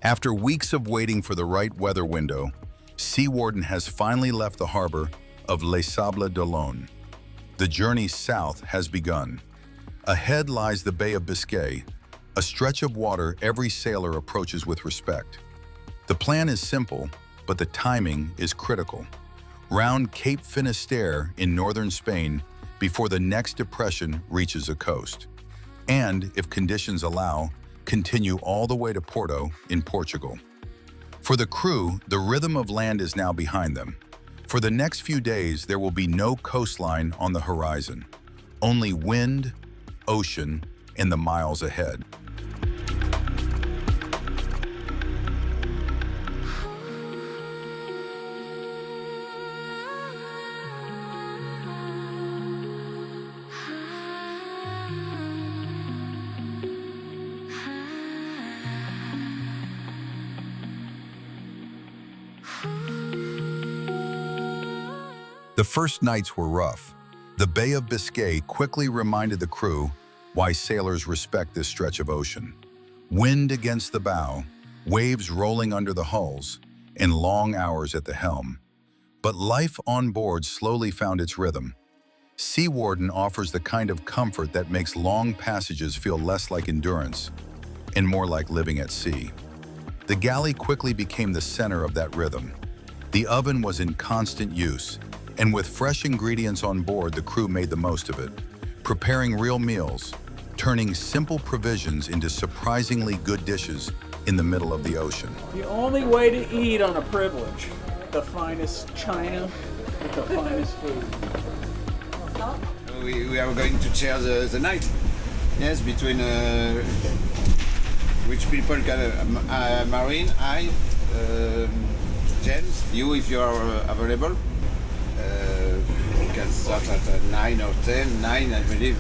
After weeks of waiting for the right weather window, Sea Warden has finally left the harbor of Les Sables-d'Olonne. The journey south has begun. Ahead lies the Bay of Biscay, a stretch of water every sailor approaches with respect. The plan is simple, but the timing is critical. Round Cape Finisterre in northern Spain before the next depression reaches the coast. And, if conditions allow, continue all the way to Porto in Portugal. For the crew, the rhythm of land is now behind them. For the next few days, there will be no coastline on the horizon, only wind, ocean, and the miles ahead. The first nights were rough. The Bay of Biscay quickly reminded the crew why sailors respect this stretch of ocean. Wind against the bow, waves rolling under the hulls, and long hours at the helm. But life on board slowly found its rhythm. Sea Warden offers the kind of comfort that makes long passages feel less like endurance and more like living at sea. The galley quickly became the center of that rhythm. The oven was in constant use, and with fresh ingredients on board, the crew made the most of it, preparing real meals, turning simple provisions into surprisingly good dishes in the middle of the ocean. The only way to eat on a Privilège, the finest china with the finest food. We are going to share the night, yes, between which people can, Marine, I, James, you if you are available. We can start at 9 or 10, 9 I believe.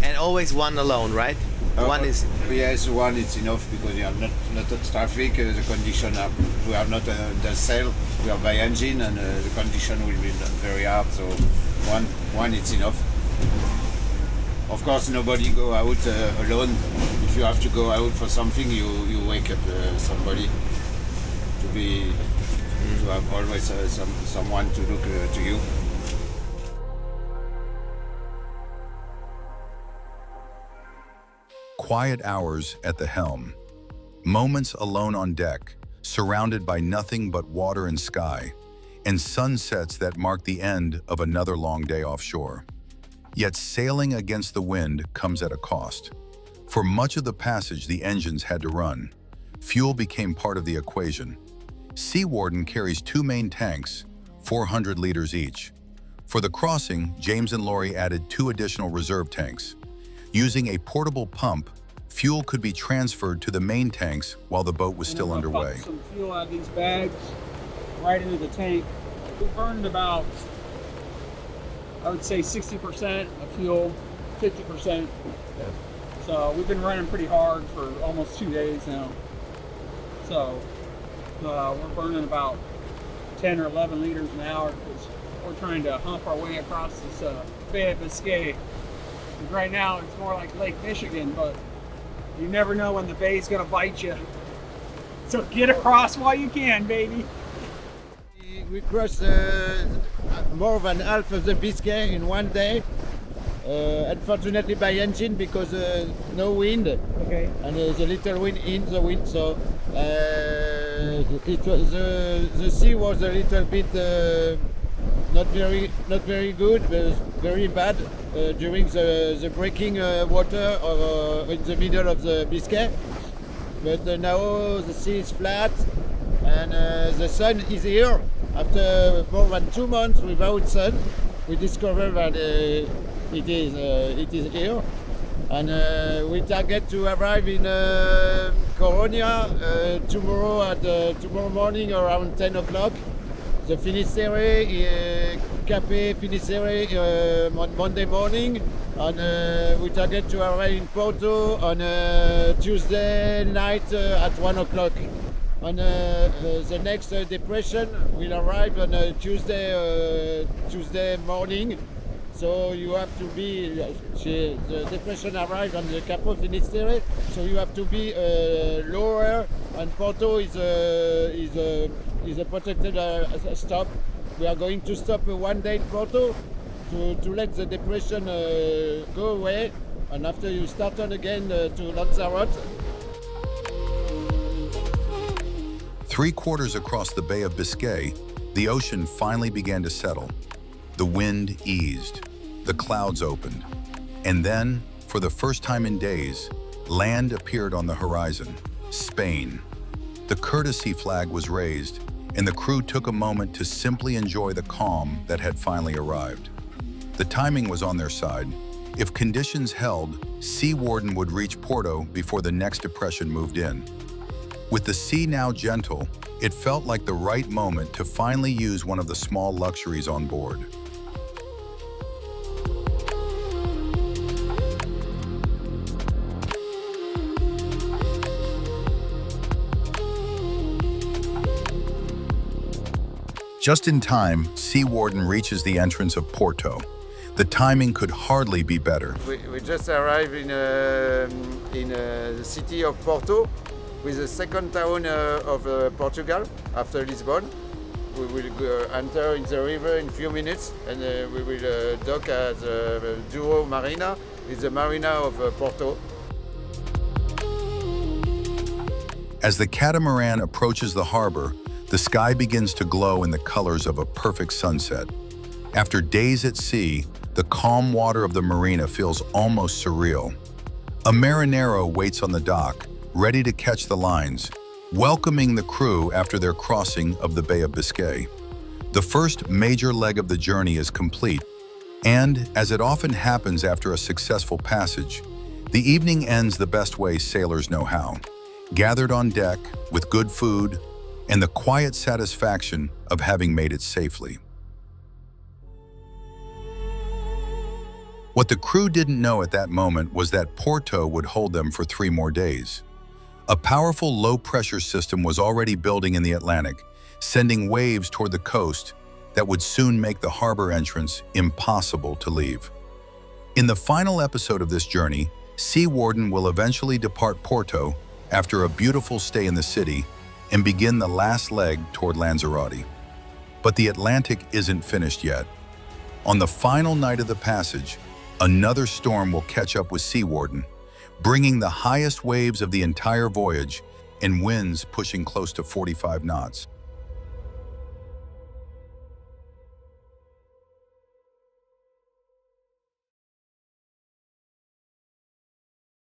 And always one alone, right? One is... Yes, one is enough because you are not at traffic, the condition are, we are not the sail, we are by engine and the condition will be not very hard, so one is enough. Of course nobody go out alone. If you have to go out for something, you wake up somebody to have always someone to look to you. Quiet hours at the helm. Moments alone on deck, surrounded by nothing but water and sky, and sunsets that mark the end of another long day offshore. Yet sailing against the wind comes at a cost. For much of the passage, the engines had to run. Fuel became part of the equation. Sea Warden carries 2 main tanks, 400 liters each. For the crossing, James and Laurie added 2 additional reserve tanks. Using a portable pump, fuel could be transferred to the main tanks while the boat was still underway. Pump some fuel out of these bags right into the tank. We burned about, I would say 60% of fuel, 50%. So we've been running pretty hard for almost 2 days now. So we're burning about 10 or 11 liters an hour because we're trying to hump our way across this Bay of Biscay. And right now it's more like Lake Michigan, but you never know when the bay's gonna bite you. So get across while you can, baby. We crossed more than half of the Biscay in one day. Unfortunately by engine because no wind. Okay. And the little wind in the wind, so it was the sea was a little bit not very good, but very bad during the breaking water in the middle of the Biscay. But now the sea is flat and the sun is here. After more than 2 months without sun, we discovered that it is here. And we target to arrive in Coronia tomorrow morning around 10 o'clock. The Finisterre, Cape Finisterre on Monday morning. And we target to arrive in Porto on Tuesday night at 1 o'clock. On the next depression will arrive on Tuesday morning. So you have to be, the depression arrived on the Capo Finisterre, so you have to be lower, and Porto is a protected stop. We are going to stop one day in Porto to let the depression go away, and after you start on again to Lanzarote. 3/4 across the Bay of Biscay, the ocean finally began to settle. The wind eased, the clouds opened, and then, for the first time in days, land appeared on the horizon, Spain. The courtesy flag was raised, and the crew took a moment to simply enjoy the calm that had finally arrived. The timing was on their side. If conditions held, Sea Warden would reach Porto before the next depression moved in. With the sea now gentle, it felt like the right moment to finally use one of the small luxuries on board. Just in time, Sea Warden reaches the entrance of Porto. The timing could hardly be better. We just arrived in the city of Porto, with the second town of Portugal after Lisbon. We will enter in the river in a few minutes, and we will dock at Douro Marina, it's the marina of Porto. As the catamaran approaches the harbor, the sky begins to glow in the colors of a perfect sunset. After days at sea, the calm water of the marina feels almost surreal. A marinero waits on the dock, ready to catch the lines, welcoming the crew after their crossing of the Bay of Biscay. The first major leg of the journey is complete, and, as it often happens after a successful passage, the evening ends the best way sailors know how, gathered on deck with good food and the quiet satisfaction of having made it safely. What the crew didn't know at that moment was that Porto would hold them for 3 more days. A powerful low-pressure system was already building in the Atlantic, sending waves toward the coast that would soon make the harbor entrance impossible to leave. In the final episode of this journey, Sea Warden will eventually depart Porto after a beautiful stay in the city and begin the last leg toward Lanzarote. But the Atlantic isn't finished yet. On the final night of the passage, another storm will catch up with Sea Warden, bringing the highest waves of the entire voyage and winds pushing close to 45 knots.